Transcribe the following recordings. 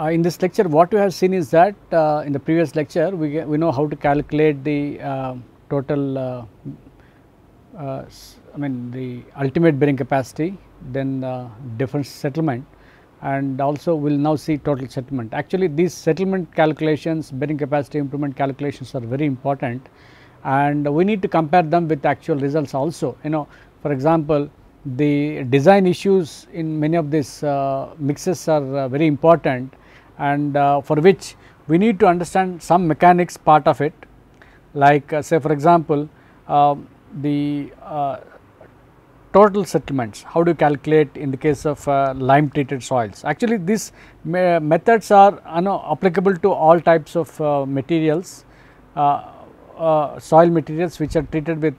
in this lecture what we have seen is that in the previous lecture we know how to calculate the total I mean the ultimate bearing capacity, then difference settlement, and also we will now see total settlement. Actually these settlement calculations, bearing capacity improvement calculations are very important, and we need to compare them with actual results also. For example, the design issues in many of these mixes are very important, and for which we need to understand some mechanics part of it, like say for example the total settlements, how do you calculate in the case of lime treated soils. Actually these methods are applicable to all types of materials, soil materials which are treated with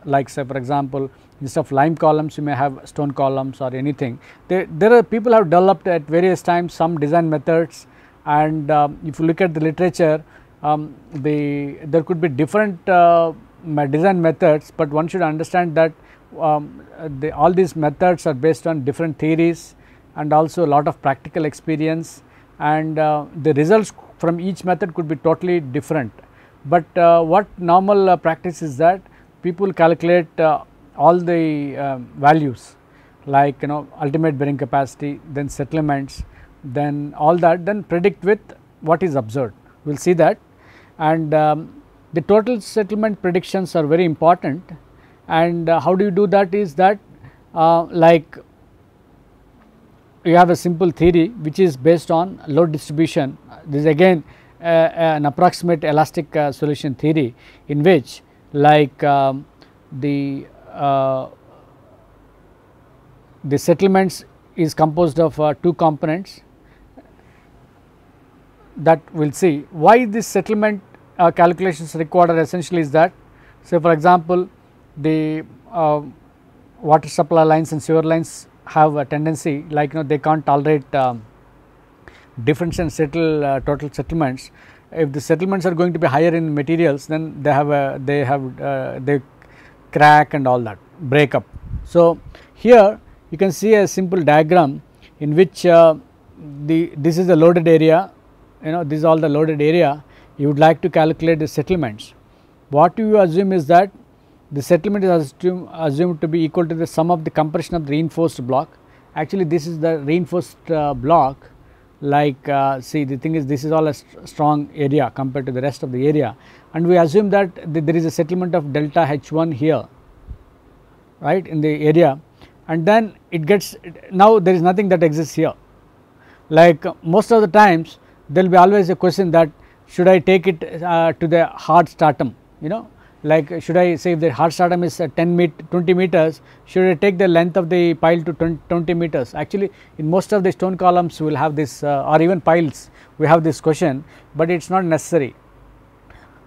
like say for example, instead of lime columns you may have stone columns or anything. There are people have developed at various times some design methods, and if you look at the literature there could be different design methods, but one should understand that all these methods are based on different theories and also a lot of practical experience, and the results from each method could be totally different. But what normal practice is that people calculate all the values, like ultimate bearing capacity, then settlements, then all that, then predict with what is observed. We will see that, and the total settlement predictions are very important. And how do you do that is that like you have a simple theory which is based on load distribution. This is again an approximate elastic solution theory, in which like the settlements is composed of two components that we will see. Why this settlement calculations required are essentially is that, say for example, the water supply lines and sewer lines have a tendency, like they can't tolerate difference and settle total settlements. If the settlements are going to be higher in materials, then they crack and all that, break up. So here you can see a simple diagram in which this is the loaded area, this is all the loaded area. You would like to calculate the settlements. What you assume is that the settlement is assumed to be equal to the sum of the compression of the reinforced block. Actually this is the reinforced block, like see the thing is this is all a strong area compared to the rest of the area, and we assume that there is a settlement of delta H1 here, right, in the area, and then it gets, now there is nothing that exists here. Like most of the times there will be always a question that should I take it to the hard stratum, like should I say if the hard stratum is 20 meters, should I take the length of the pile to 20 meters. Actually in most of the stone columns we will have this or even piles we have this question, but it is not necessary.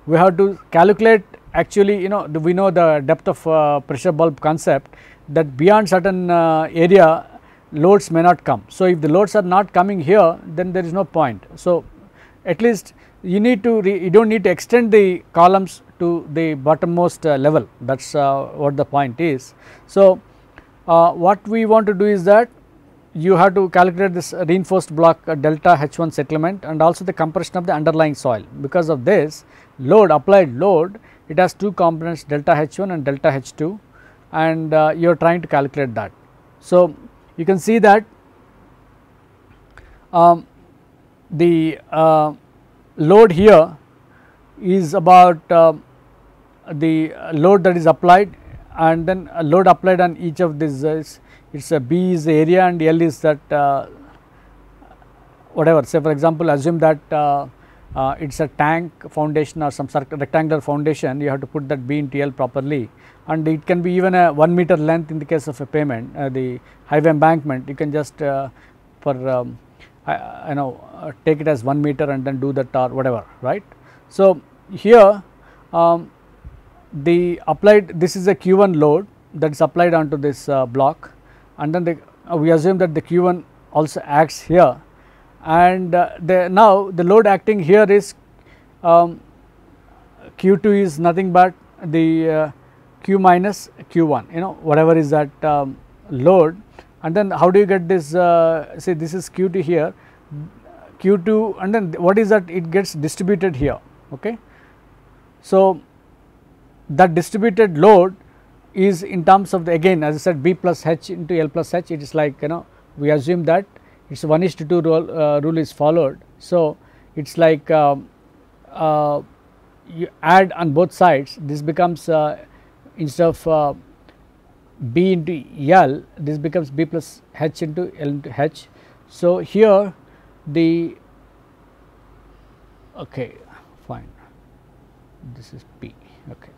We have to calculate, actually we know the depth of pressure bulb concept, that beyond certain area loads may not come. So if the loads are not coming here, then there is no point. So at least you need to you do not need to extend the columns to the bottommost level, that is what the point is. So what we want to do is that you have to calculate this reinforced block delta H1 settlement and also the compression of the underlying soil. Because of this load, applied load, it has two components, delta H1 and delta H2, and you are trying to calculate that. So you can see that the load here is about the load that is applied, and then a load applied on each of these it's a B is the area and L is that whatever. Say for example, assume that it is a tank foundation or some rectangular foundation, you have to put that B into L properly, and it can be even a 1 meter length in the case of a pavement, the highway embankment. You can just take it as 1 meter and then do that or whatever, right. So here the applied, this is a Q1 load that is applied onto this block, and then we assume that the Q1 also acts here, and now the load acting here is Q2 is nothing but the Q minus Q1, whatever is that load, and then how do you get this, say this is Q2 here, Q2, and then what is that, it gets distributed here. Okay. So, that distributed load is in terms of the, again as I said, B plus H into L plus H, it is like, we assume that it is 1:2 rule is followed. So, it is like you add on both sides, this becomes instead of B into L, this becomes B plus H into L into H. So, here the, okay, fine, this is P. Okay.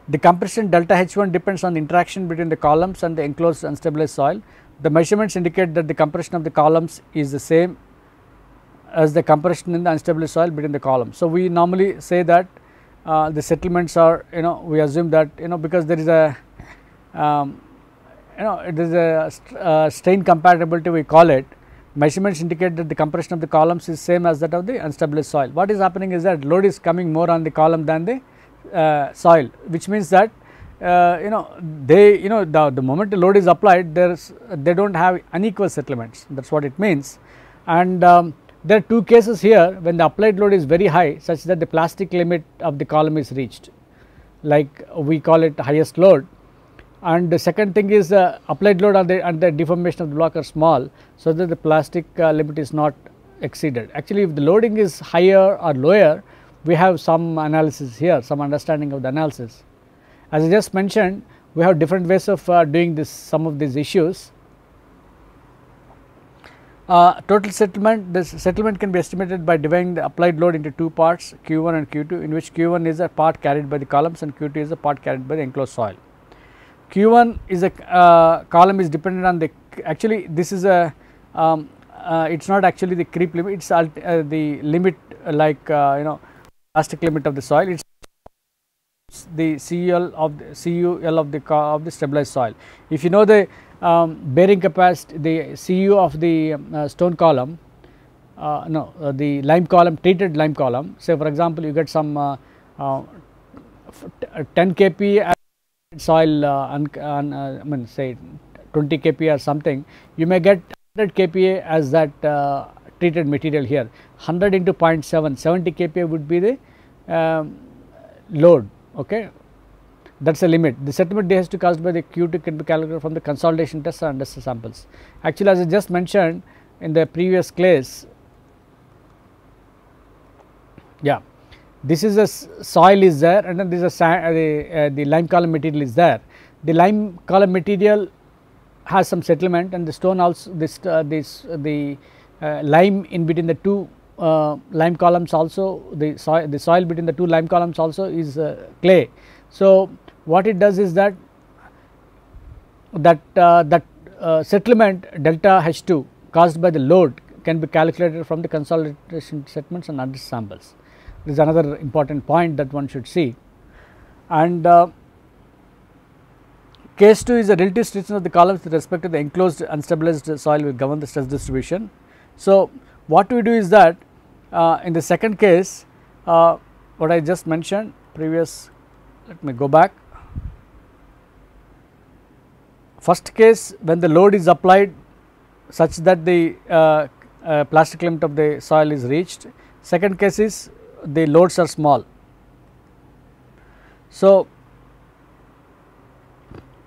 The compression delta H1 depends on the interaction between the columns and the enclosed unstabilized soil. The measurements indicate that the compression of the columns is the same as the compression in the unstabilized soil between the columns. So, we normally say that the settlements are, we assume that, because there is a it is a strain compatibility, we call it. Measurements indicate that the compression of the columns is same as that of the unstabilized soil. What is happening is that load is coming more on the column than the soil, which means that the moment the load is applied, they do not have unequal settlements, that is what it means. And there are two cases here when the applied load is very high, such that the plastic limit of the column is reached, like we call it highest load. And the second thing is applied load and the deformation of the block are small, so that the plastic limit is not exceeded. Actually, if the loading is higher or lower, we have some analysis here, some understanding of the analysis. As I just mentioned, we have different ways of doing this, some of these issues. Total settlement, this settlement can be estimated by dividing the applied load into two parts, Q1 and Q2, in which Q1 is a part carried by the columns and Q2 is a part carried by the enclosed soil. Q1 is a column is dependent on the, actually this is a it is not actually the creep limit, it is the limit, like plastic limit of the soil, it is the CUL of the stabilized soil. If you know the bearing capacity, the Cu of the stone column, the lime column, treated lime column, say for example, you get some 10 kP soil I mean say 20 kPa or something, you may get 100 kPa as that treated material here. 100 into 0.7, 70 kPa would be the load. Okay, that is a limit. The settlement density caused by the Q2 can be calculated from the consolidation tests and understood samples. Actually, as I just mentioned in the previous class, yeah, this is a soil is there, and then this is a the lime column material is there. The lime column material has some settlement, and the stone also the lime in between the two lime columns also, the soil between the two lime columns also is clay. So, what it does is that settlement delta H2 caused by the load can be calculated from the consolidation settlements and under samples. This is another important point that one should see. And case 2 is the relative stiffness of the columns with respect to the enclosed unstabilized soil will govern the stress distribution. So, what we do is that in the second case, what I just mentioned previous, let me go back. First case, when the load is applied such that the plastic limit of the soil is reached. Second case is the loads are small. So,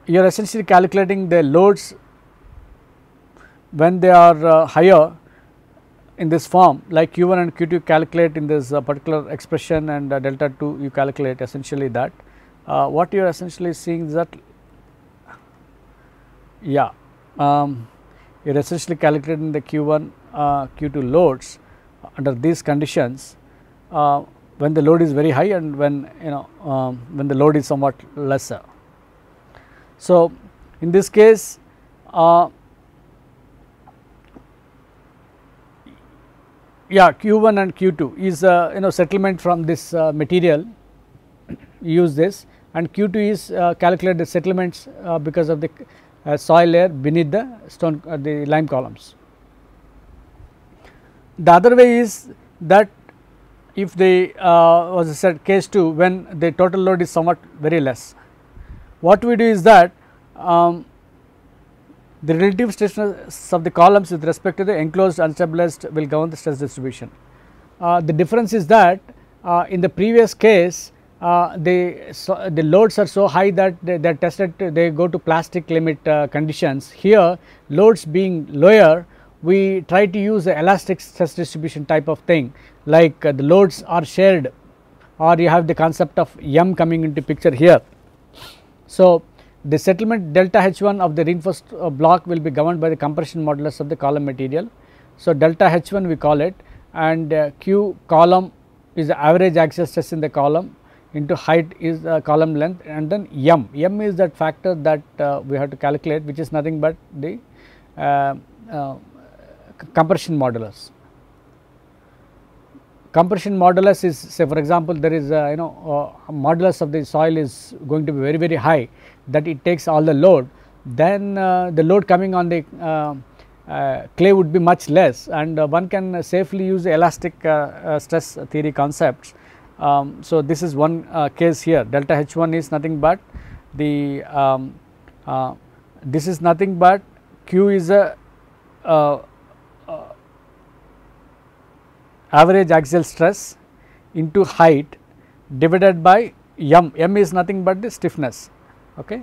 you are essentially calculating the loads when they are higher in this form, like Q1 and Q2 calculate in this particular expression, and delta 2 you calculate essentially that. What you are essentially seeing is that, yeah, you are essentially calculating the Q1 Q2 loads under these conditions when the load is very high and when when the load is somewhat lesser. So, in this case yeah, Q1 and Q2 is settlement from this material, use this, and Q2 is calculate the settlements because of the soil layer beneath the stone the lime columns. The other way is that if the as I said case 2, when the total load is somewhat very less, what we do is that The relative stiffness of the columns with respect to the enclosed unstabilized will govern the stress distribution. The difference is that in the previous case the loads are so high that they are tested, they go to plastic limit conditions. Here loads being lower, we try to use the elastic stress distribution type of thing, like the loads are shared, or you have the concept of M coming into picture here. So, the settlement delta H1 of the reinforced block will be governed by the compression modulus of the column material. So, delta H1 we call it, and Q column is the average axial stress in the column into height is the column length, and then M is that factor that we have to calculate, which is nothing but the compression modulus. Compression modulus is, say for example, there is modulus of the soil is going to be very, very high, that it takes all the load, then the load coming on the clay would be much less, and one can safely use the elastic stress theory concepts. So, this is one case here. Delta H1 is nothing but the this is nothing but Q is a average axial stress into height divided by M is nothing but the stiffness. Okay.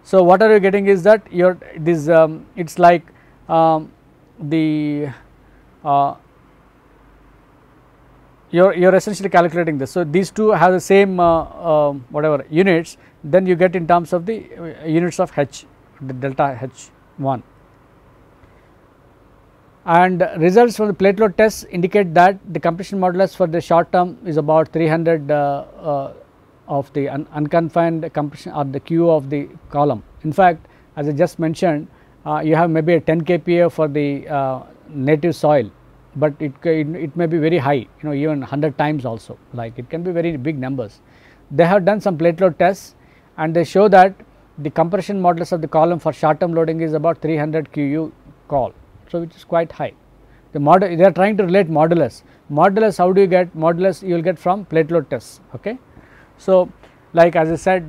So, what are you getting is that your this it is like the you are essentially calculating this. So, these two have the same whatever units, then you get in terms of the units of H, the delta H1. And results from the plate load tests indicate that the compression modulus for the short term is about 300 of the unconfined compression or the Q of the column. In fact, as I just mentioned, you have maybe a 10 kPa for the native soil, but it may be very high, even 100 times also, like it can be very big numbers. They have done some plate load tests and they show that the compression modulus of the column for short term loading is about 300 Qu col. So, which is quite high. The model, they are trying to relate modulus. Modulus, how do you get modulus? You will get from plate load tests. Okay. So, like as I said,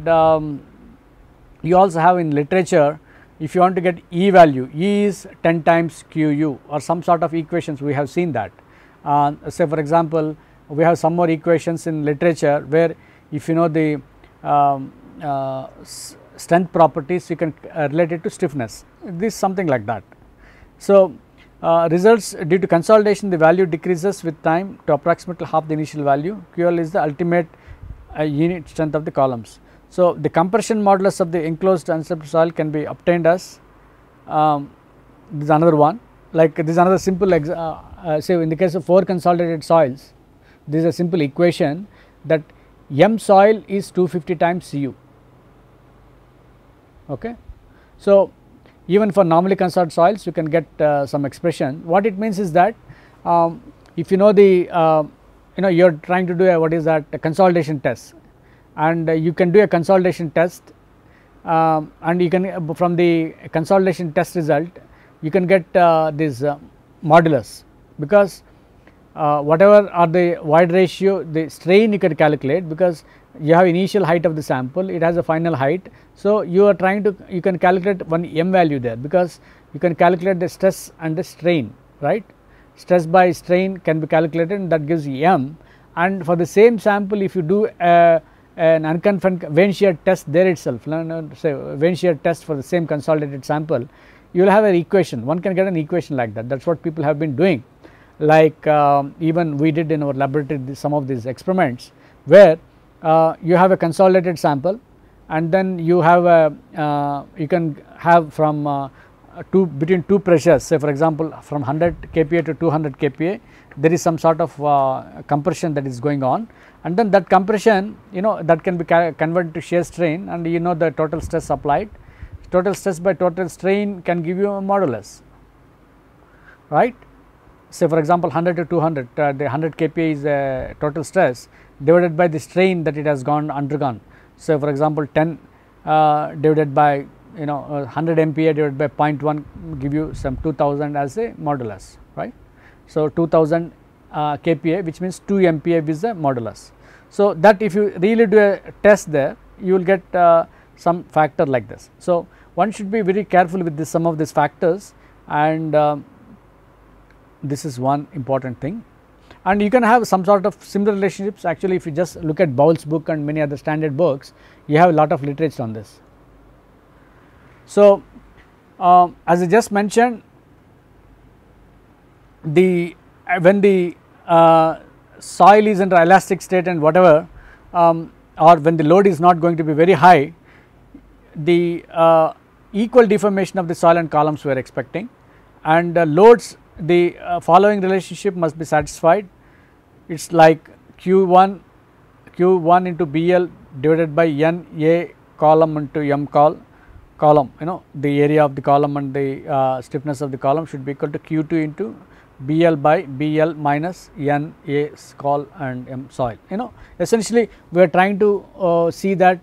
you also have in literature, if you want to get E value, E is 10 times Qu or some sort of equations, we have seen that. Say for example, we have some more equations in literature where if you know the strength properties, you can relate it to stiffness, this something like that. So, results due to consolidation, the value decreases with time to approximately half the initial value. QL is the ultimate unit strength of the columns. So, the compression modulus of the enclosed unstable soil can be obtained as this is another one, like this is another simple say in the case of 4 consolidated soils, this is a simple equation that M soil is 250 times Cu. Okay. So, even for normally consolidated soils you can get some expression. What it means is that if you know the you are trying to do a what is that a consolidation test, and you can do a consolidation test and you can from the consolidation test result you can get this modulus, because whatever are the void ratio, the strain you can calculate, because you have initial height of the sample, it has a final height. So, you are trying to you can calculate one M value there, because you can calculate the stress and the strain, right. Stress by strain can be calculated and that gives you M, and for the same sample if you do an unconfined vane shear test there itself, say vane shear test for the same consolidated sample, you will have an equation, one can get an equation like that. That is what people have been doing, like even we did in our laboratory some of these experiments where you have a consolidated sample and then you have a you can have from between two pressures, say for example from 100 kPa to 200 kPa there is some sort of compression that is going on, and then that compression that can be converted to shear strain, and the total stress applied, total stress by total strain can give you a modulus, right. Say for example 100 to 200, the 100 kPa is a total stress divided by the strain that it has undergone. So, for example 10 divided by 100 MPa divided by 0.1 give you some 2000 as a modulus, right. So, 2000 kPa, which means 2 MPa is the modulus. So, that if you really do a test there you will get some factor like this. So, one should be very careful with this, some of these factors, and this is one important thing. And you can have some sort of similar relationships. Actually, if you just look at Bowles' book and many other standard books, you have a lot of literature on this. So, as I just mentioned, when the soil is under elastic state and whatever, or when the load is not going to be very high, the equal deformation of the soil and columns we are expecting, and loads, the following relationship must be satisfied. It is like Q1 into BL divided by N A column into M column, the area of the column and the stiffness of the column should be equal to Q2 into BL by BL minus N A col and M soil. Essentially we are trying to see that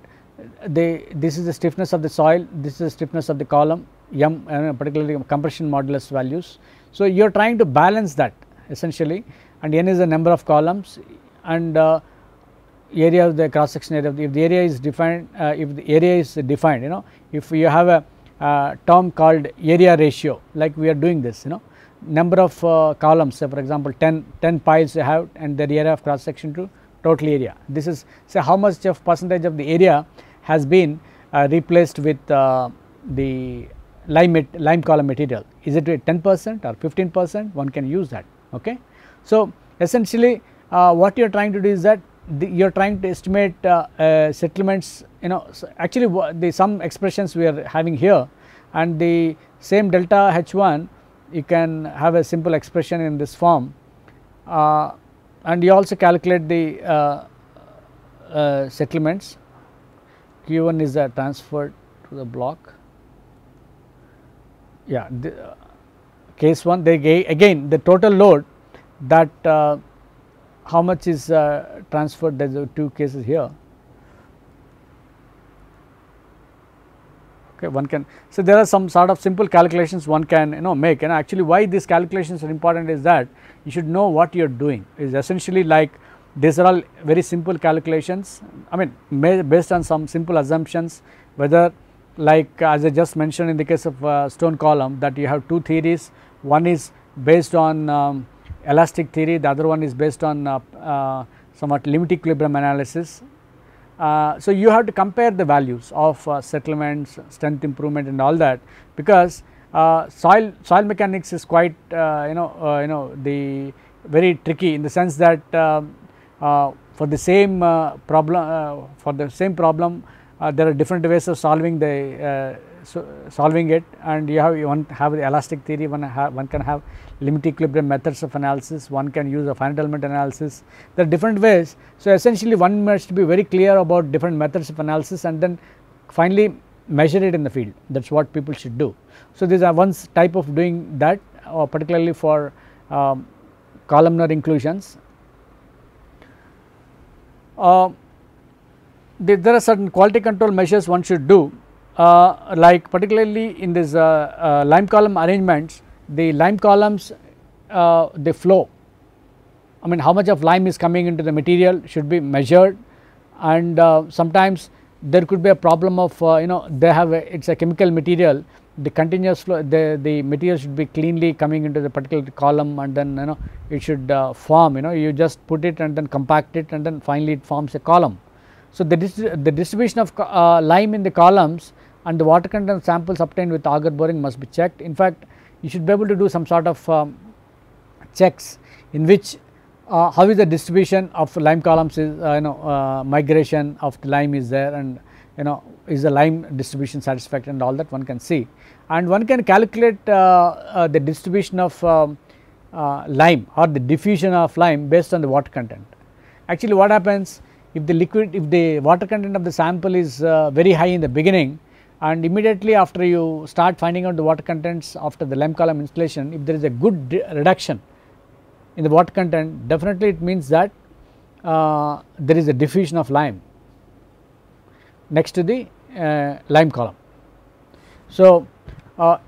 this is the stiffness of the soil, this is the stiffness of the column, M particularly compression modulus values. So, you are trying to balance that essentially, and N is the number of columns, and area of the cross section area. If the area is defined, if you have a term called area ratio, like we are doing this, number of columns, say for example 10 piles you have, and the area of cross section to total area. This is, say, how much of percentage of the area has been replaced with the lime column material. Is it 10% or 15%? One can use that. Okay. So, essentially what you are trying to do is that you are trying to estimate settlements. So actually some expressions we are having here, and the same delta H1 you can have a simple expression in this form, and you also calculate the settlements. Q1 is transferred to the block. Yeah, case 1, they again the total load, that how much is transferred. There are two cases here. Okay, one can, so there are some sort of simple calculations one can make, and actually why these calculations are important is that you should know what you are doing. Is essentially like these are all very simple calculations, I mean based on some simple assumptions, whether like as I just mentioned in the case of stone column, that you have two theories. One is based on elastic theory, the other one is based on somewhat limit equilibrium analysis. So, you have to compare the values of settlements, strength improvement and all that, because soil mechanics is quite the very tricky, in the sense that for the same problem there are different ways of solving it, and you have the elastic theory, one can have limit equilibrium methods of analysis, one can use a finite element analysis. There are different ways. So, essentially one must be very clear about different methods of analysis, and then finally measure it in the field. That is what people should do. So, this is one type of doing that, particularly for columnar inclusions. There are certain quality control measures one should do, like particularly in this lime column arrangements, the lime columns, the flow, I mean how much of lime is coming into the material should be measured, and sometimes there could be a problem of they have it is a chemical material, the continuous flow, the material should be cleanly coming into the particular column, and then it should form, you just put it and then compact it, and then finally it forms a column. So, the distribution of lime in the columns and the water content samples obtained with auger boring must be checked. In fact, you should be able to do some sort of checks in which how is the distribution of lime columns is migration of the lime is there, and is the lime distribution satisfactory, and all that one can see, and one can calculate the distribution of lime or the diffusion of lime based on the water content. Actually what happens, if the water content of the sample is very high in the beginning, and immediately after you start finding out the water contents after the lime column installation, if there is a good reduction in the water content, definitely it means that there is a diffusion of lime next to the lime column. So,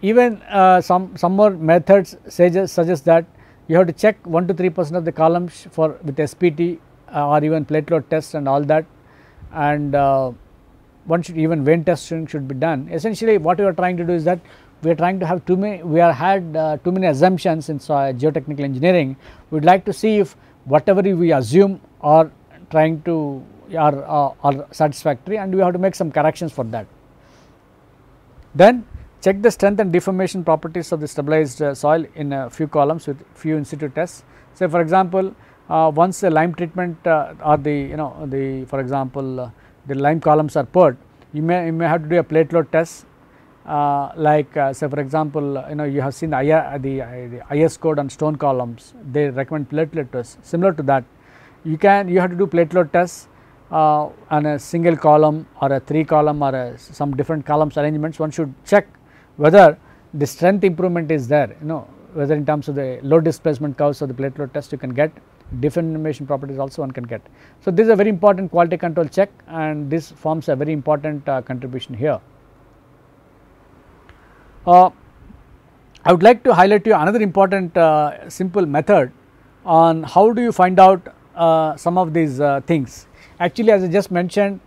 even some more methods suggest that you have to check 1 to 3% of the columns with SPT or even plate load test and all that, and one should even vein testing should be done. Essentially what we are trying to do is that we are trying to have too many assumptions in geotechnical engineering. We would like to see if whatever we assume are trying to are satisfactory, and we have to make some corrections for that. Then check the strength and deformation properties of the stabilized soil in a few columns with few in situ tests. Say for example, once the lime treatment or the for example the lime columns are poured, you may have to do a plate load test, say for example you have seen the IS code on stone columns, they recommend plate load tests. Similar to that, you have to do plate load tests on a single column or a 3 column or some different columns arrangements. One should check whether the strength improvement is there, whether in terms of the load displacement curves of the plate load test you can get, deformation properties also one can get. So, this is a very important quality control check, and this forms a very important contribution here. I would like to highlight to you another important simple method on how do you find out some of these things. Actually, as I just mentioned,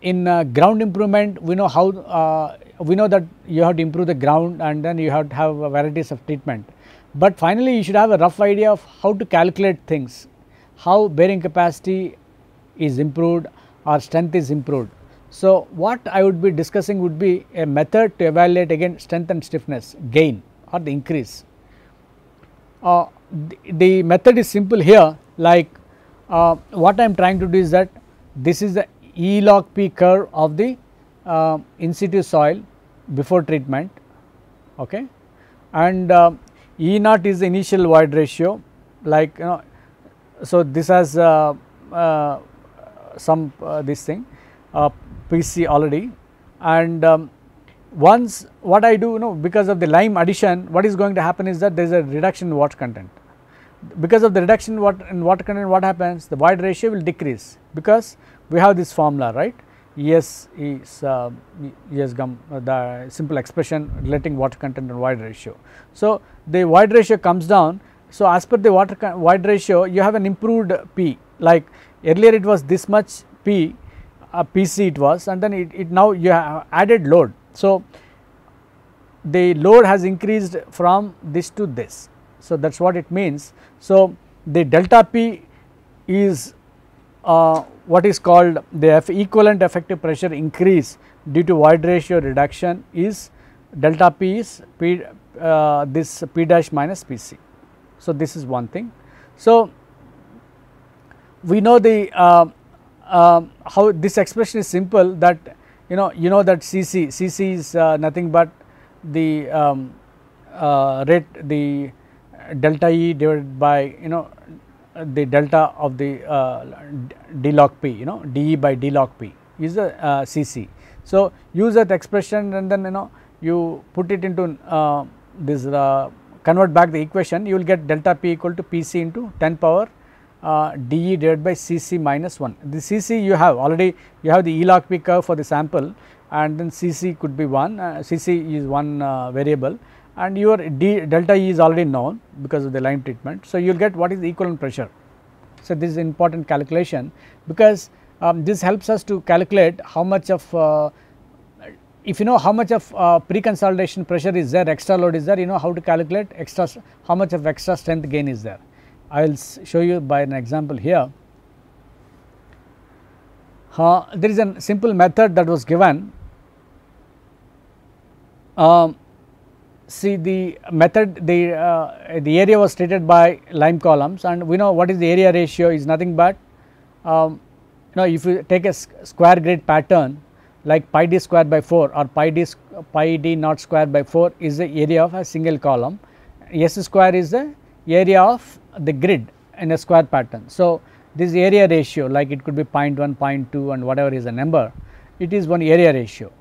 in ground improvement, we know how we know that you have to improve the ground, and then you have to have varieties of treatment. But finally, you should have a rough idea of how to calculate things, how bearing capacity is improved or strength is improved. So, what I would be discussing would be a method to evaluate again strength and stiffness gain or the increase. The method is simple here, like what I am trying to do is that this is the E log P curve of the in situ soil before treatment, okay, and E naught is the initial void ratio, like so this has some this thing PC already, and once what I do because of the lime addition, what is going to happen is that there is a reduction in water content. Because of the reduction in water content, what happens? The void ratio will decrease, because we have this formula, right? ES is the simple expression relating water content and void ratio. So, the void ratio comes down. So, as per the void ratio, you have an improved P, like earlier it was this much P, PC it was, and then it now you have added load. So, the load has increased from this to this. So, that is what it means. So, the delta P is what is called the equivalent effective pressure increase due to void ratio reduction is delta P is this P dash minus PC. So, this is one thing. So, we know the how this expression is simple, that you know that CC is nothing but the rate, the delta E divided by the delta of the d log P, dE by d log P is the CC. So, use that expression, and then you put it into this convert back the equation, you will get delta P equal to PC into 10 power dE divided by CC minus 1. The CC you have already, you have the E log P curve for the sample, and then CC could be 1, CC is one variable, and your delta E is already known because of the lime treatment. So, you will get what is the equivalent pressure. So, this is important calculation, because this helps us to calculate how much of if you know how much of pre-consolidation pressure is there, extra load is there, you know how to calculate extra, how much of extra strength gain is there. I will show you by an example here. There is a simple method that was given. See the method, the area was treated by lime columns, and we know what is the area ratio is nothing but if you take a square grid pattern like pi d square by 4 or pi d naught square by 4 is the area of a single column. S square is the area of the grid in a square pattern. So, this area ratio, like it could be 0.1, 0.2 and whatever is the number, it is one area ratio.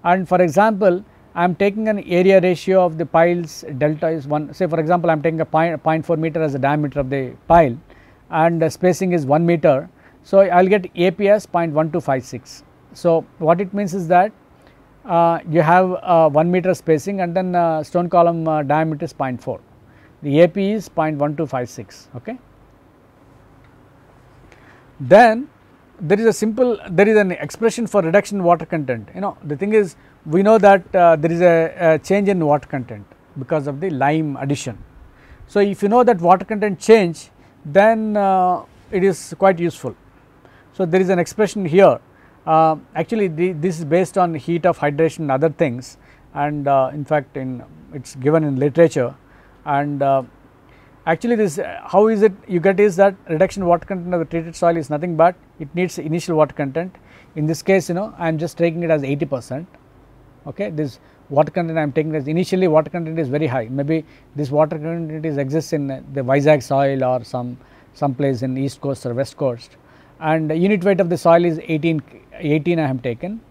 And for example, I am taking an area ratio of the piles, delta is 1, say for example, I am taking a 0.4 meter as the diameter of the pile, and the spacing is 1 meter. So, I will get AP as 0.1256. So, what it means is that you have 1 meter spacing, and then stone column diameter is 0.4, the AP is 0.1256. Okay. Then there is an expression for reduction in water content. The thing is, we know that there is a change in water content because of the lime addition. So, if you know that water content change, then it is quite useful. So, there is an expression here. Actually, this is based on heat of hydration and other things, and in fact, it is given in literature. And actually, this how is it you get is that reduction water content of the treated soil is nothing but it needs initial water content. In this case, I am just taking it as 80%. Okay, this water content I am taking as initially water content is very high. Maybe this water content exists in the Vizag soil or some place in east coast or west coast, and the unit weight of the soil is 18 I have taken,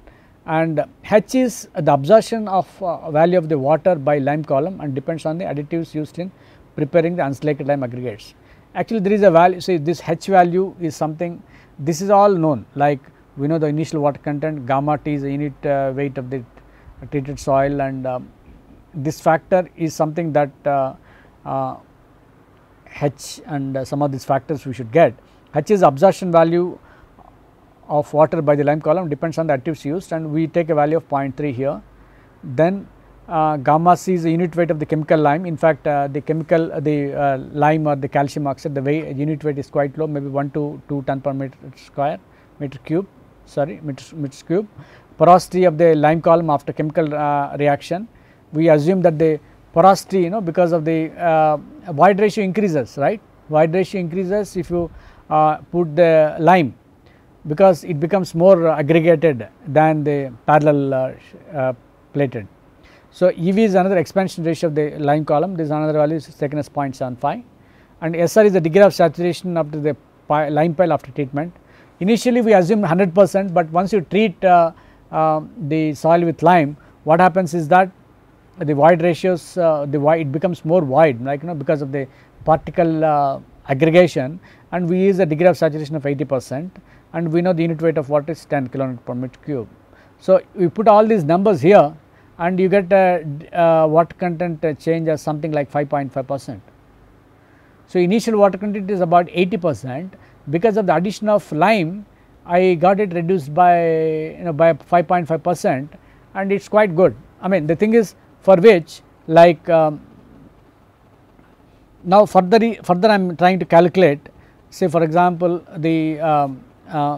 and H is the absorption of value of the water by lime column and depends on the additives used in preparing the unslaked lime aggregates. Actually, there is a value, so this H value is something, this is all known, like we know the initial water content, gamma T is the unit weight of the treated soil, and this factor is something that H and some of these factors we should get. H is absorption value of water by the lime column, depends on the additives used, and we take a value of 0.3 here. Then gamma C is the unit weight of the chemical lime. In fact, the lime or the calcium oxide, the unit weight is quite low, maybe 1 to 2 ton per meter cube. Porosity of the lime column after chemical reaction, we assume that the porosity, because of the void ratio increases, right. Void ratio increases if you put the lime, because it becomes more aggregated than the parallel plated. So, EV is another expansion ratio of the lime column, this is another value is taken as 0.75, and SR is the degree of saturation after the lime pile after treatment. Initially we assume 100%, but once you treat the soil with lime, what happens is that the void ratios, it becomes more void, like because of the particle aggregation, and we use a degree of saturation of 80%, and we know the unit weight of water is 10 kN per meter cube. So, we put all these numbers here and you get a water content change as something like 5.5%. So, initial water content is about 80%, because of the addition of lime I got it reduced by by 5.5%, and it is quite good. I mean, the thing is, for which like now further I am trying to calculate, say for example, the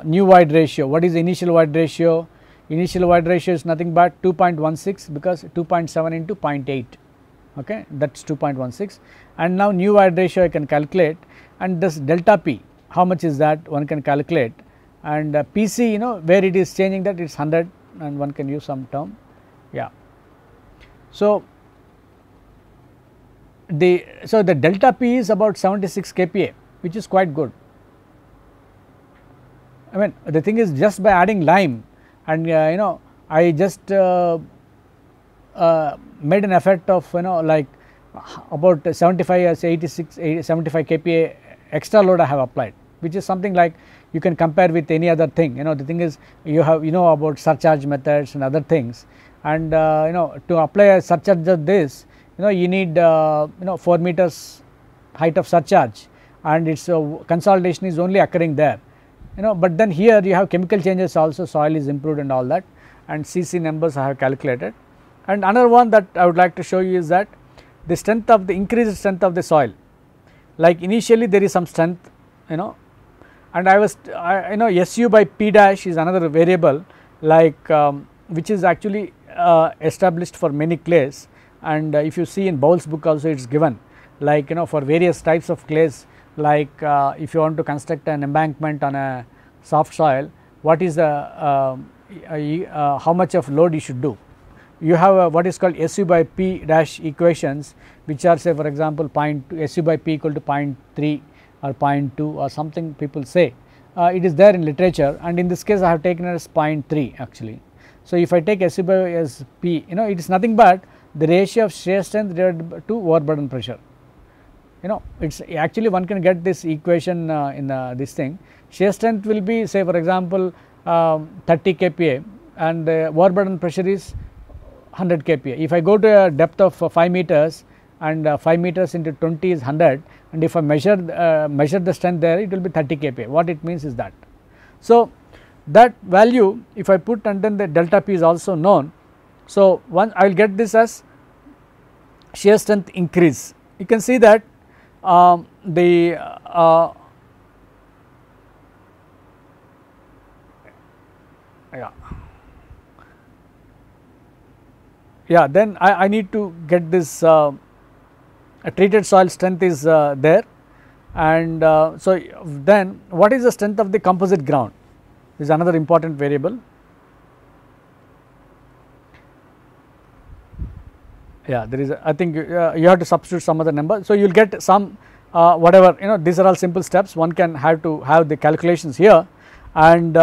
new void ratio. What is the initial void ratio? Initial void ratio is nothing but 2.16, because 2.7 into 0.8, okay, that is 2.16, and now new void ratio I can calculate, and this delta P, how much is that one can calculate, and PC, where it is changing, that it is 100, and one can use some term, yeah. So, the delta P is about 76 kPa, which is quite good. I mean, the thing is, just by adding lime, and I just made an effect of like about 75 86 75 kPa extra load I have applied, which is something like you can compare with any other thing. The thing is, you have about surcharge methods and other things, and to apply a surcharge of this, you need 4 meters height of surcharge, and its consolidation is only occurring there. But then here you have chemical changes also, soil is improved and all that, and CC numbers I have calculated. And another one that I would like to show you is that the strength of the increased strength of the soil, like initially there is some strength, and I was SU by P dash is another variable, like which is actually established for many clays, and if you see in Bowles book also it is given, like for various types of clays, like if you want to construct an embankment on a soft soil, what is the how much of load you should do. You have what is called SU by P dash equations, which are, say for example, SU by P equal to 0.3 or 0.2 or something people say. It is there in literature, and in this case I have taken it as 0.3 actually. So, if I take SU by as P, it is nothing but the ratio of shear strength divided to overburden pressure. It is actually one can get this equation in this thing. Shear strength will be, say for example, 30 kPa, and the overburden pressure is 100 kPa. If I go to a depth of 5 meters, and 5 meters into 20 is 100, and if I measure the strength there, it will be 30 kPa. What it means is that. So, that value if I put, and then the delta P is also known. So, one I will get this as shear strength increase. You can see that the then I need to get this a treated soil strength is there, and so then what is the strength of the composite ground is another important variable. There is I think you have to substitute some other number. So, you will get some whatever, you know, these are all simple steps, one can have to have the calculations here, and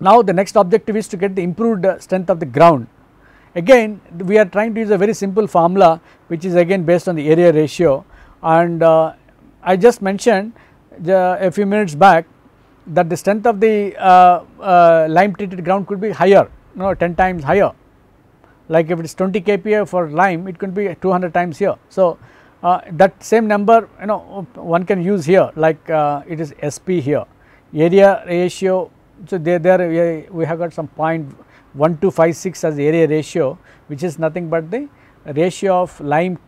now the next objective is to get the improved strength of the ground. Again we are trying to use a very simple formula which is again based on the area ratio, and I just mentioned a few minutes back that the strength of the lime treated ground could be higher, 10 times higher. Like if it is 20 kPa for lime, it could be 200 times here. So, that same number, one can use here, like it is SP here, area ratio. So, there we have got some 0.1256 as the area ratio, which is nothing but the ratio of lime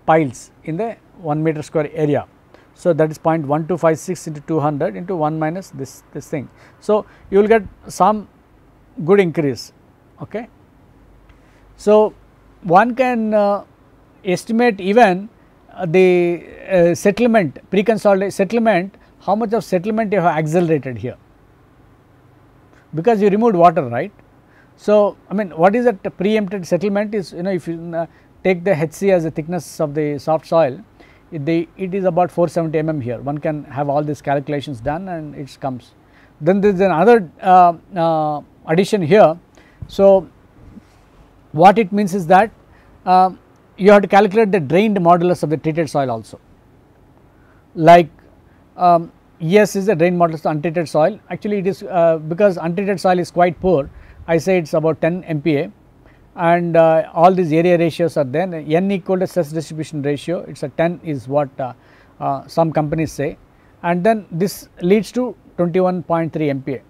piles in the 1 meter square area. So, that is 0.1256 into 200 into 1 minus this thing. So, you will get some good increase. Okay. So, one can estimate even the settlement, pre-consolidated settlement, how much of settlement you have accelerated here, because you removed water, right. So, I mean, what is that preempted settlement is, if you take the HC as the thickness of the soft soil, it is about 470 mm here. One can have all these calculations done and it comes. Then there is another addition here. So, what it means is that you have to calculate the drained modulus of the treated soil also, like ES is the drain modulus of untreated soil. Actually, it is because untreated soil is quite poor, I say it is about 10 MPa, and all these area ratios are there. N equal to stress distribution ratio, it is a 10 is what some companies say, and then this leads to 21.3 MPa.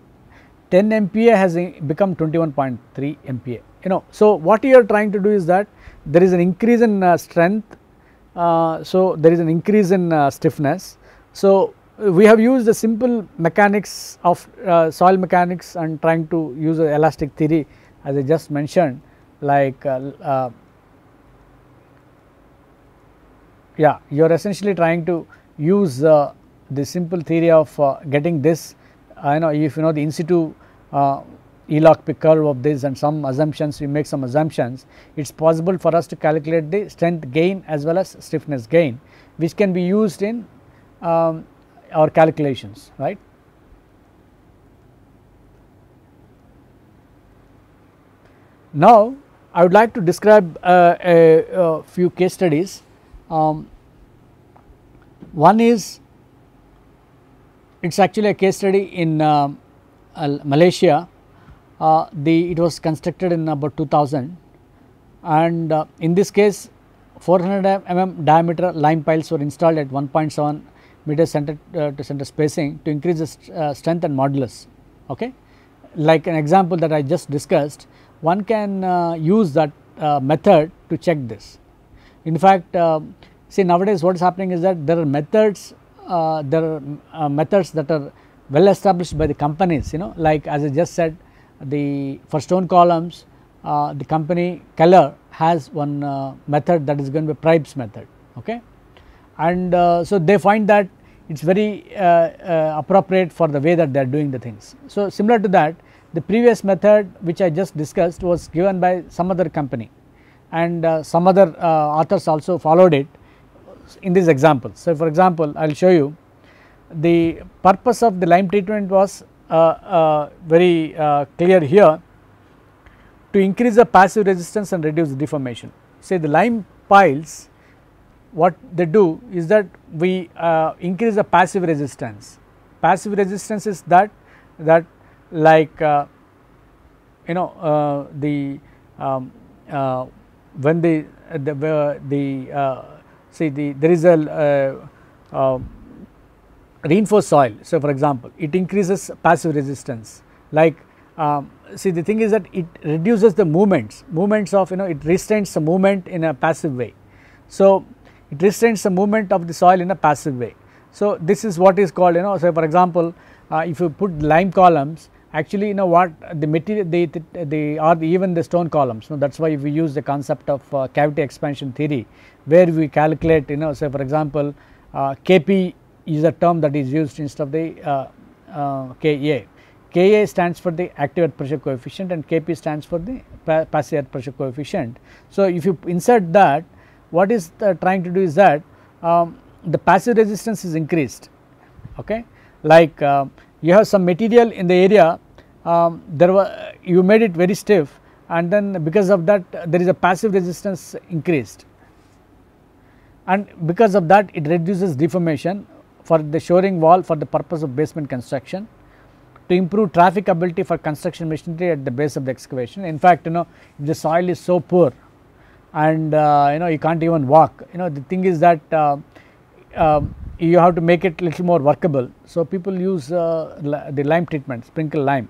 10 MPa has become 21.3 MPa. So what you are trying to do is that there is an increase in strength, so there is an increase in stiffness. So we have used the simple mechanics of soil mechanics and trying to use the elastic theory, as I just mentioned, like you are essentially trying to use the simple theory of getting this, if you know the in situ Elop curve of this and some assumptions, we make some assumptions, it is possible for us to calculate the strength gain as well as stiffness gain, which can be used in our calculations, right. Now, I would like to describe a few case studies. One is, it is actually a case study in Malaysia. It was constructed in about 2000, and in this case 400 mm diameter lime piles were installed at 1.7 meter center to center spacing to increase the strength and modulus. Okay. Like an example that I just discussed, one can use that method to check this. In fact, see, nowadays what is happening is that there are methods that are well established by the companies, like as I just said, for stone columns, the company Keller has one method that is going to be Pribe's method. Okay. And so they find that it is very appropriate for the way that they are doing the things. So similar to that, the previous method which I just discussed was given by some other company, and some other authors also followed it in this example. So for example, I will show you the purpose of the lime treatment was very clear here, to increase the passive resistance and reduce deformation. Say the lime piles, what they do is that we increase the passive resistance. Passive resistance is that like when there is a reinforced soil. So, for example, it increases passive resistance, like see, the thing is that it reduces the movements of, it restrains the movement in a passive way. So, it restrains the movement of the soil in a passive way. So, this is what is called, so for example, if you put lime columns, actually what the material they or even the stone columns. That is why we use the concept of cavity expansion theory, where we calculate, say for example, Kp is a term that is used instead of the Ka. Ka stands for the active earth pressure coefficient and Kp stands for the passive earth pressure coefficient. So, if you insert that, what is trying to do is that the passive resistance is increased, okay. Like you have some material in the area, you made it very stiff, and then because of that there is a passive resistance increased, and because of that it reduces deformation for the shoring wall for the purpose of basement construction, to improve traffic ability for construction machinery at the base of the excavation. In fact, if the soil is so poor and you can't even walk, the thing is that you have to make it little more workable. So, people use the lime treatment, sprinkle lime,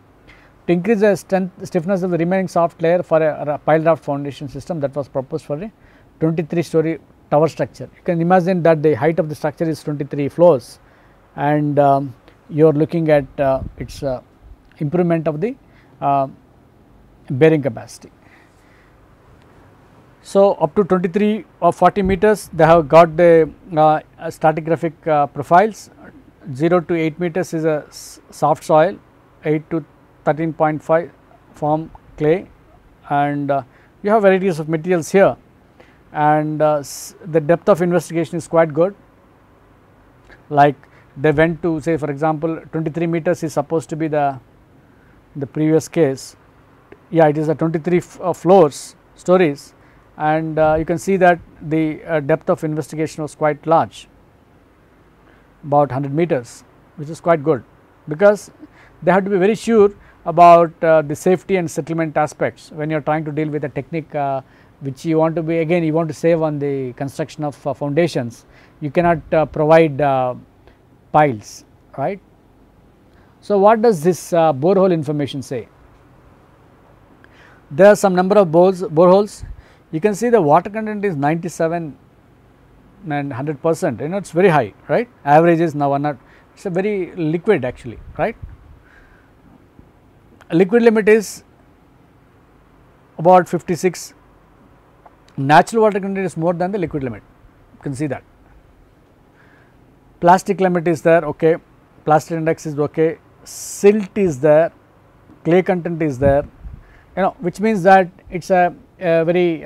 to increase the stiffness of the remaining soft layer for a pile raft foundation system that was proposed for a 23-story tower structure. You can imagine that the height of the structure is 23 floors, and you are looking at its improvement of the bearing capacity. So, up to 23 or 40 meters they have got the stratigraphic profiles. 0 to 8 meters is a soft soil, 8 to 13.5 form clay, and you have varieties of materials here, and the depth of investigation is quite good. Like they went to, say for example, 23 meters is supposed to be the previous case. Yeah, it is a 23 stories, and you can see that the depth of investigation was quite large, about 100 meters, which is quite good, because they have to be very sure about the safety and settlement aspects when you are trying to deal with a technique which you want to be, again you want to save on the construction of foundations. You cannot provide piles, right. So, what does this borehole information say? There are some number of boreholes. You can see the water content is 97 and 100%, it is very high, right. Average is now it is a very liquid actually, right. Liquid limit is about 56, natural water content is more than the liquid limit, you can see that. Plastic limit is there, okay, plastic index is okay, silt is there, clay content is there, which means that it is a very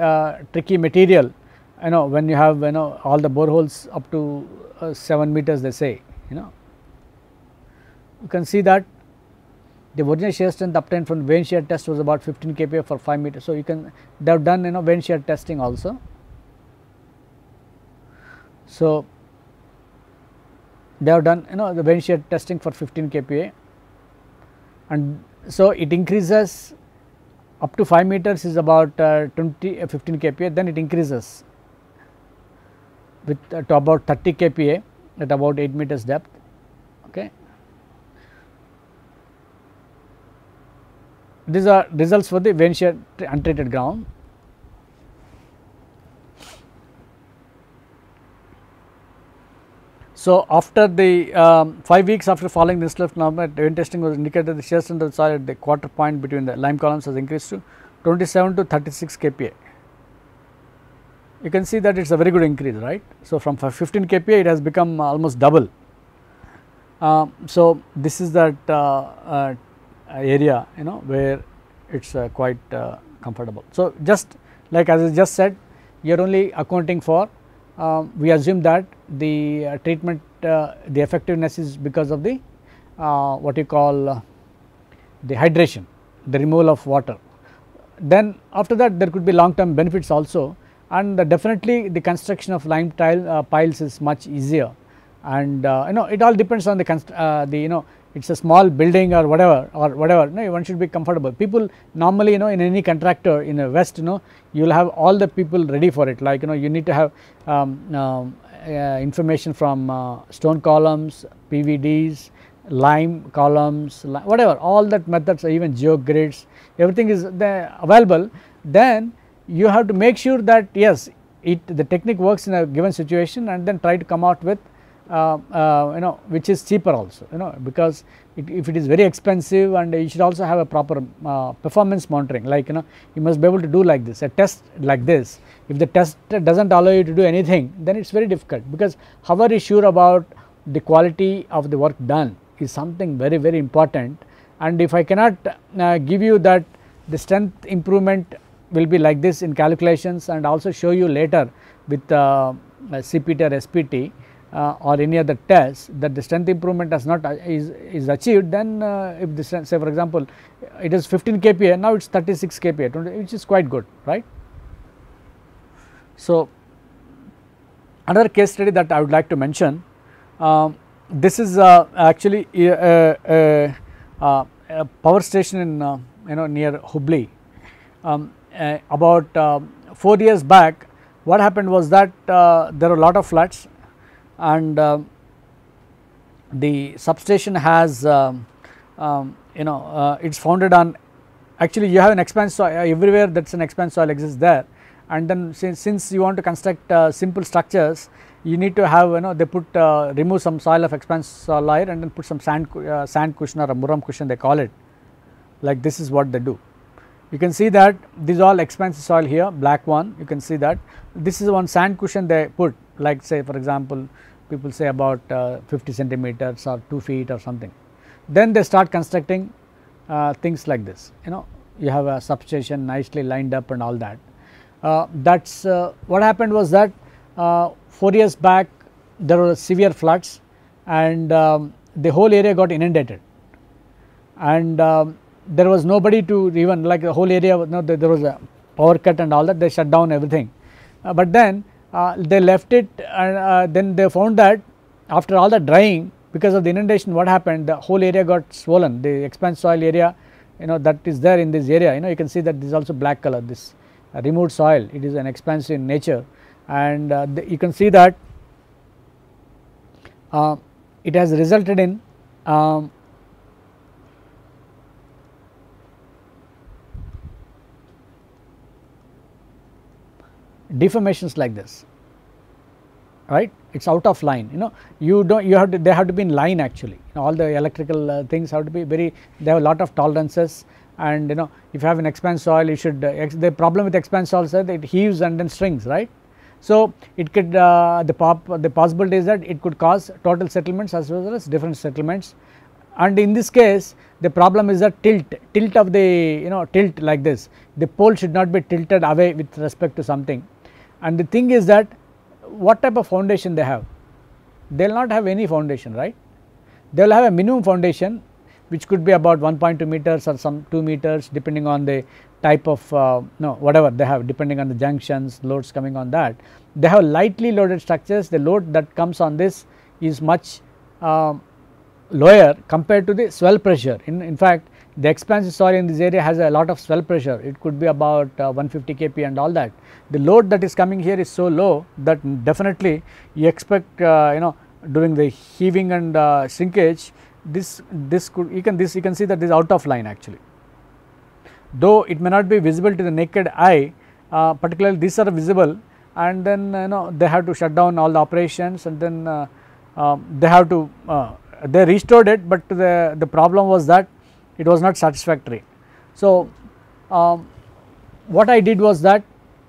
tricky material, when you have all the boreholes up to 7 meters they say, you can see that the original shear strength obtained from vane shear test was about 15 kPa for 5 meters. So, they have done vane shear testing also. So, they have done the vane shear testing for 15 kPa, and so it increases up to 5 meters is about 15 kPa, then it increases with to about 30 kPa at about 8 meters depth, okay. These are results for the vane shear untreated ground. So, after the 5 weeks after following this left normal, vane testing was indicated that the shear strength of the soil at the quarter point between the lime columns has increased to 27 to 36 kPa. You can see that it is a very good increase, right. So, from 15 kPa it has become almost double. So, this is that area where it is quite comfortable. So, just like as I just said, you are only accounting for we assume that the treatment the effectiveness is because of the what you call the hydration, the removal of water. Then after that there could be long term benefits also, and definitely the construction of lime tile piles is much easier, and it all depends on the it is a small building or whatever, no, one should be comfortable. People normally, in any contractor in the west, you will have all the people ready for it, like you need to have information from stone columns, PVDs, lime columns, whatever, all that methods, even geogrids, everything is there available. Then you have to make sure that yes, the technique works in a given situation, and then try to come out with which is cheaper also, because if it is very expensive, and you should also have a proper performance monitoring, like you must be able to do like this, a test like this. If the test does not allow you to do anything, then it is very difficult, because how are you sure about the quality of the work done is something very, very important. And if I cannot give you that the strength improvement will be like this in calculations, and also show you later with CPT or SPT or any other test that the strength improvement has not is achieved, then if the strength, say for example it is 15 kPa, now it is 36 kPa, which is quite good, right. So, another case study that I would like to mention, this is actually a power station in near Hubli. About 4 years back, what happened was that there were a lot of floods, and the substation has it is founded on, actually you have an expanse soil everywhere, that is an expanse soil exists there, and then since you want to construct simple structures, you need to have they put remove some soil of expanse layer and then put some sand cushion or a muram cushion they call it, like this is what they do. You can see that these all expansive soil here, black one, you can see that this is one sand cushion they put, like say for example people say about 50 centimeters or 2 feet or something. Then they start constructing things like this, you have a substation nicely lined up and all that. That is what happened was that 4 years back there were severe floods, and the whole area got inundated, and there was nobody to even, like the whole area, there was a power cut and all that, they shut down everything. But then they left it, and then they found that after all the drying, because of the inundation, what happened, the whole area got swollen, the expanse soil area that is there in this area, you can see that this is also black color, this removed soil, it is an expansive in nature, and you can see that it has resulted in deformations like this, right. It is out of line, you have to, they have to be in line actually, all the electrical things have to be very, they have a lot of tolerances, and if you have an expanse soil, you should the problem with expanse soil is that it heaves and then strings, right. So, it could the possibility is that it could cause total settlements as well as different settlements, and in this case the problem is that tilt of the tilt like this, the pole should not be tilted away with respect to something. And the thing is that what type of foundation they have, they will not have any foundation, right. They will have a minimum foundation which could be about 1.2 meters or some 2 meters depending on the type of whatever they have, depending on the junctions, loads coming on that. They have lightly loaded structures, the load that comes on this is much lower compared to the swell pressure. In fact, the expansive soil in this area has a lot of swell pressure, it could be about 150 kP and all that. The load that is coming here is so low that definitely you expect during the heaving and shrinkage, this could you can see that this is out of line actually. Though it may not be visible to the naked eye, particularly these are visible, and then they have to shut down all the operations, and then they have to they restored it, but the problem was that it was not satisfactory. So, what I did was that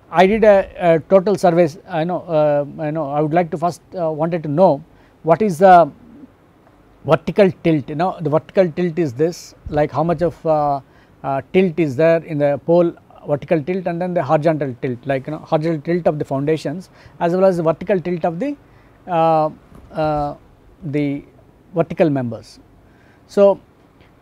I did a total survey. I would like to first wanted to know what is the vertical tilt. The vertical tilt is this, like how much of tilt is there in the pole, vertical tilt, and then the horizontal tilt, like horizontal tilt of the foundations as well as the vertical tilt of the vertical members. So,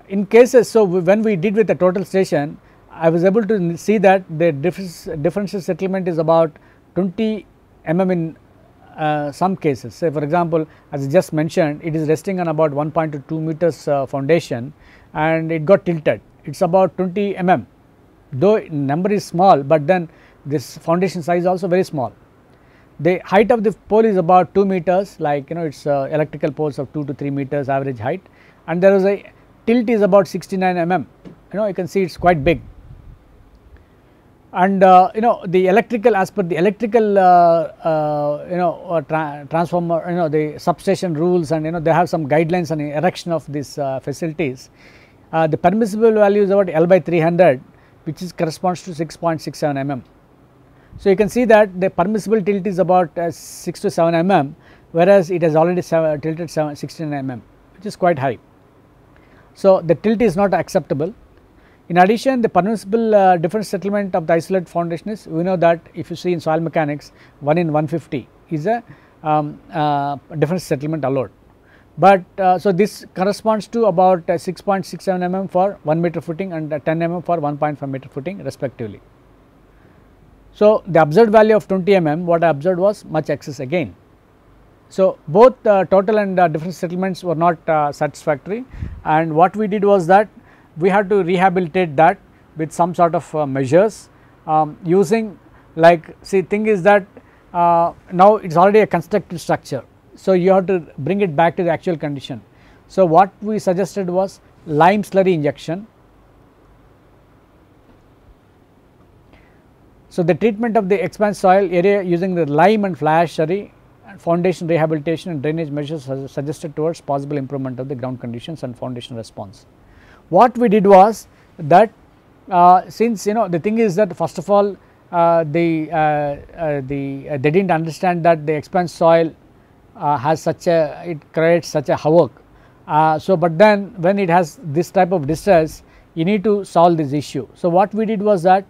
in cases, so when we did with the total station, I was able to see that the differential settlement is about 20 mm in some cases. Say for example, as I just mentioned, it is resting on about 1.2 meters foundation and it got tilted. It is about 20 mm, though number is small, but then this foundation size is also very small. The height of the pole is about 2 meters, like it is electrical poles of 2 to 3 meters average height, and there is a tilt is about 69 mm. You can see it is quite big. And the electrical, as per the electrical transformer, the substation rules, and they have some guidelines on erection of these facilities. The permissible value is about L by 300, which corresponds to 6.67 mm. So you can see that the permissible tilt is about 6 to 7 mm, whereas it has already tilted 16 mm, which is quite high. So the tilt is not acceptable. In addition, the permissible difference settlement of the isolated foundation is, we know that if you see in soil mechanics, 1 in 150 is a difference settlement allowed. But so this corresponds to about 6.67 mm for 1 meter footing and 10 mm for 1.5 meter footing respectively. So the observed value of 20 mm, what I observed was much excess again. So both total and difference settlements were not satisfactory, and what we did was that we had to rehabilitate that with some sort of measures using, like, see, thing is that now it is already a constructed structure. So you have to bring it back to the actual condition. So what we suggested was lime slurry injection. So the treatment of the exposed soil area using the lime and fly ash slurry, foundation rehabilitation and drainage measures suggested towards possible improvement of the ground conditions and foundation response. What we did was that since the thing is that first of all they did not understand that the exposed soil has it creates such a havoc. So but then when it has this type of distress, you need to solve this issue. So what we did was that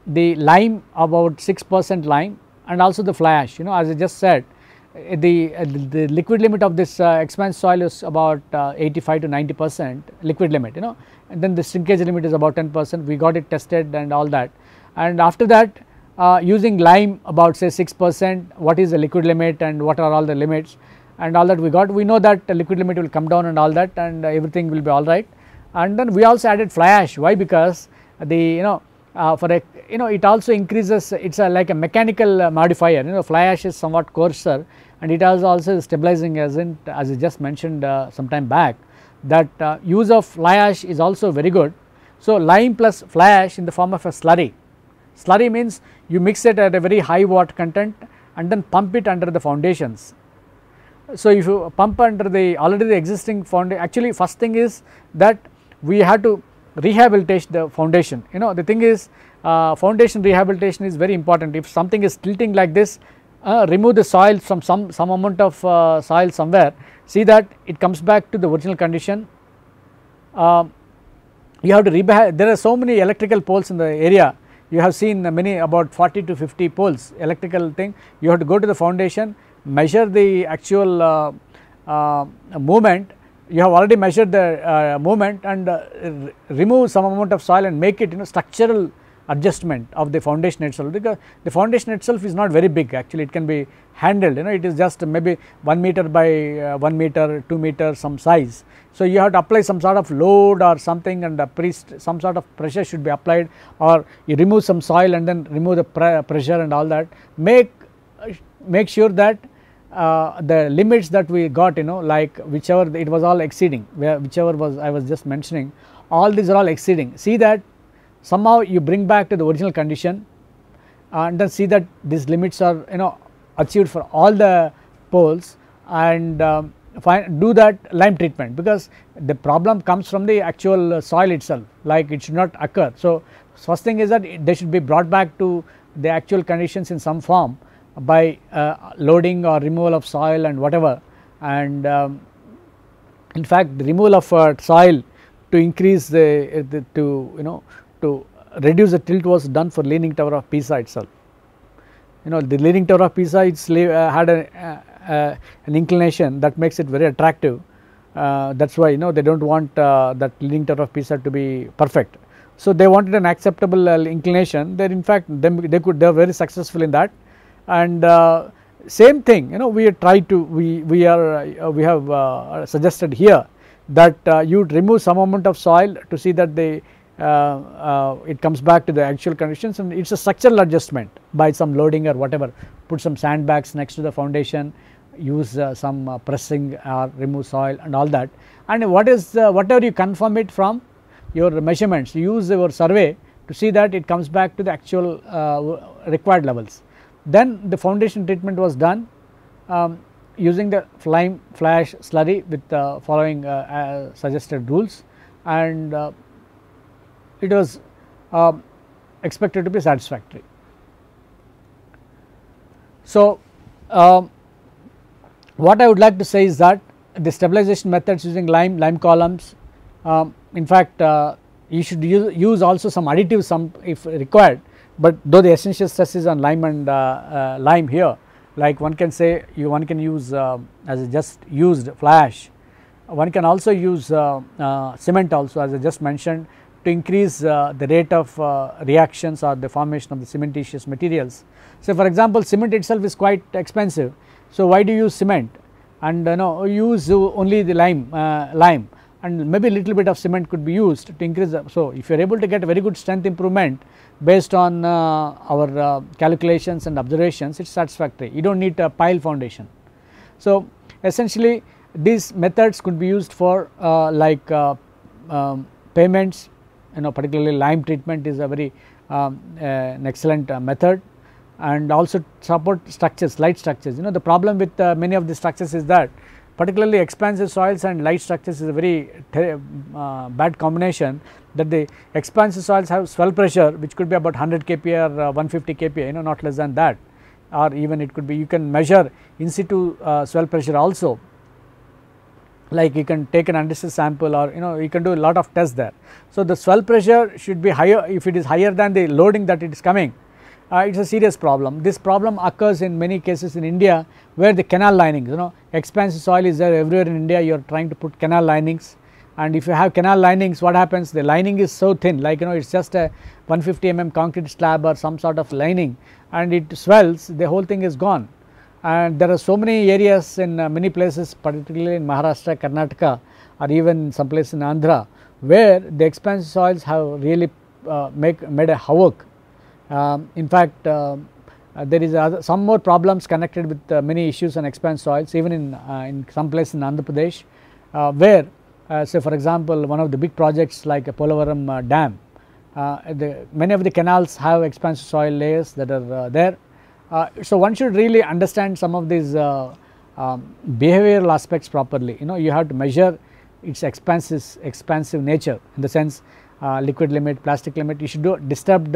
the lime, about 6% lime, and also the fly ash, as I just said, the liquid limit of this exposed soil is about 85 to 90% liquid limit, and then the shrinkage limit is about 10%. We got it tested and all that, and after that using lime about say 6%, what is the liquid limit and what are all the limits and all that we know that the liquid limit will come down and all that, and everything will be all right. And then we also added fly ash. Why? Because the for a it also increases, it is like a mechanical modifier. Fly ash is somewhat coarser, and it has also stabilizing agent, as I just mentioned some time back, that use of fly ash is also very good. So lime plus fly ash in the form of a slurry. Slurry means you mix it at a very high water content and then pump it under the foundations. So if you pump under the already the existing foundation, actually first thing is that we have to rehabilitate the foundation. The thing is foundation rehabilitation is very important. If something is tilting like this, remove the soil from some amount of soil somewhere, see that it comes back to the original condition. You have to there are so many electrical poles in the area. You have seen many, about 40 to 50 poles electrical thing. You have to go to the foundation, measure the actual movement. You have already measured the movement and remove some amount of soil and make it structural adjustment of the foundation itself, because the foundation itself is not very big. Actually it can be handled, it is just maybe 1 meter by 1 meter, 2 meter some size. So you have to apply some sort of load or something, and some sort of pressure should be applied, or you remove some soil and then remove the pressure and all that. Make sure that the limits that we got, like whichever it was all exceeding, whichever was I was just mentioning, all these are all exceeding. See that somehow you bring back to the original condition, and then see that these limits are achieved for all the poles, and do that lime treatment, because the problem comes from the actual soil itself, like it should not occur. So first thing is that they should be brought back to the actual conditions in some form by loading or removal of soil and whatever, and in fact the removal of soil to increase to reduce the tilt was done for Leaning Tower of Pisa itself. The Leaning Tower of Pisa had an inclination that makes it very attractive. That is why they do not want that Leaning Tower of Pisa to be perfect. So they wanted an acceptable inclination. There in fact they are very successful in that, and same thing, we try to we have suggested here that you would remove some amount of soil to see that the it comes back to the actual conditions, and it is a structural adjustment by some loading or whatever, put some sandbags next to the foundation, use some pressing or remove soil and all that, and whatever you confirm it from your measurements, you use your survey to see that it comes back to the actual required levels. Then the foundation treatment was done using the lime flash slurry with following suggested rules, and it was expected to be satisfactory. So, what I would like to say is that the stabilization methods using lime columns, in fact you should use also some additives if required, but though the essential stress is on lime and lime here, like one can say one can use as a just used flash, one can also use cement also, as I just mentioned, to increase the rate of reactions or the formation of the cementitious materials. So, for example, cement itself is quite expensive, so why do you use cement, and use only the lime and maybe a little bit of cement could be used to increase so if you are able to get a very good strength improvement based on our calculations and observations, it is satisfactory, you do not need a pile foundation. So, essentially these methods could be used for like pavements, particularly lime treatment is a very an excellent method, and also support structures, light structures. The problem with many of the structures is that particularly expansive soils and light structures is a very bad combination, that the expansive soils have swell pressure which could be about 100 kPa or 150 kPa, not less than that, or even it could be, you can measure in situ swell pressure also, like you can take an undisturbed sample, or you can do a lot of tests there. So, the swell pressure should be higher. If it is higher than the loading that it is coming, it is a serious problem. This problem occurs in many cases in India, where the canal linings, expansive soil is there everywhere in India, you are trying to put canal linings, and if you have canal linings, what happens, the lining is so thin, like it is just a 150 mm concrete slab or some sort of lining, and it swells, the whole thing is gone. And there are so many areas in many places, particularly in Maharashtra, Karnataka, or even some places in Andhra, where the expansive soils have really made a havoc. In fact, there is some more problems connected with many issues on expansive soils, even in some places in Andhra Pradesh, where say for example, one of the big projects like a Polavaram dam, many of the canals have expansive soil layers that are there. So, one should really understand some of these behavioral aspects properly. You have to measure its expansive nature, in the sense liquid limit, plastic limit. You should do disturbed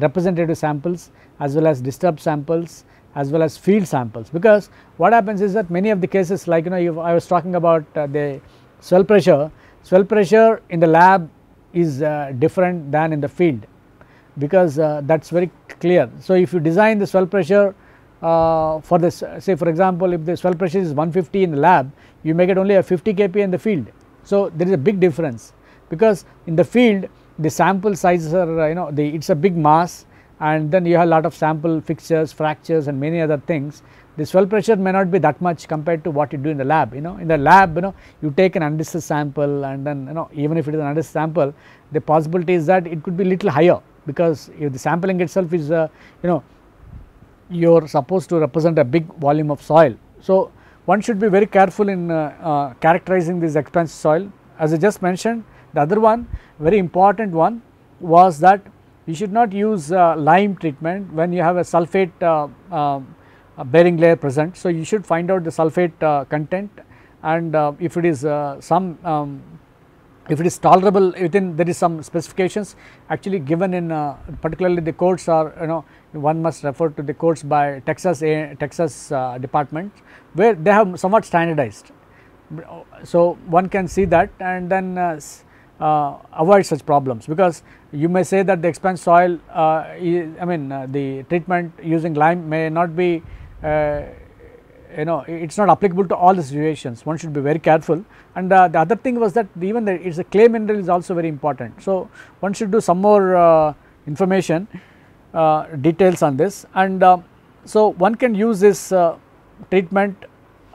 representative samples as well as disturbed samples as well as field samples, because what happens is that many of the cases, like I was talking about the swell pressure in the lab is different than in the field, because that is very clear. So, if you design the swell pressure for this, say for example, if the swell pressure is 150 in the lab, you make it only a 50 kPa in the field. So, there is a big difference, because in the field the sample sizes are it is a big mass, and then you have a lot of sample fixtures, fractures and many other things. The swell pressure may not be that much compared to what you do in the lab. In the lab you take an undisturbed sample, and then even if it is an undisturbed sample, the possibility is that it could be little higher, because if the sampling itself is you are supposed to represent a big volume of soil. So, one should be very careful in characterizing this expansive soil. As I just mentioned, the other one, very important one, was that you should not use lime treatment when you have a sulphate bearing layer present. So, you should find out the sulphate content, and if it is if it is tolerable within, there is some specifications actually given in particularly the codes are one must refer to the codes by Texas department, where they have somewhat standardized. So, one can see that and then avoid such problems, because you may say that the expansive soil the treatment using lime may not be it is not applicable to all the situations. One should be very careful, and the other thing was that even it is a clay mineral is also very important. So, one should do some more information details on this, and So, one can use this treatment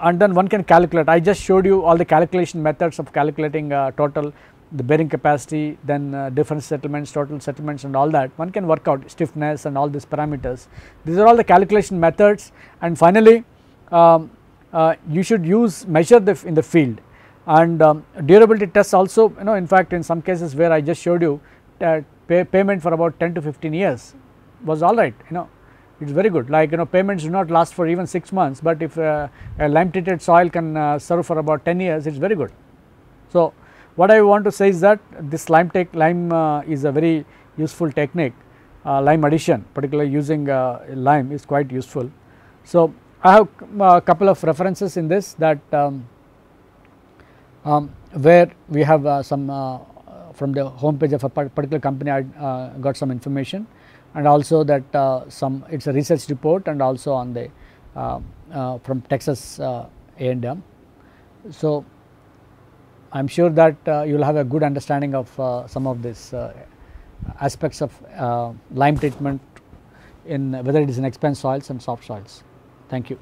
and then one can calculate. I just showed you all the calculation methods of calculating total the bearing capacity, then difference settlements, total settlements and all that. One can work out stiffness and all these parameters. These are all the calculation methods, and finally you should measure in the field, and durability tests also, in fact in some cases where I just showed you payment for about 10 to 15 years was alright, it is very good, like payments do not last for even 6 months, but if a lime treated soil can serve for about 10 years, it is very good. So, what I want to say is that this lime is a very useful technique, lime addition particularly using lime is quite useful. So, I have a couple of references in this, that where we have some from the home page of a particular company I got some information, and also that it is a research report, and also on the from Texas A&M. So, I am sure that you will have a good understanding of some of these aspects of lime treatment in whether it is in expense soils and soft soils. Thank you.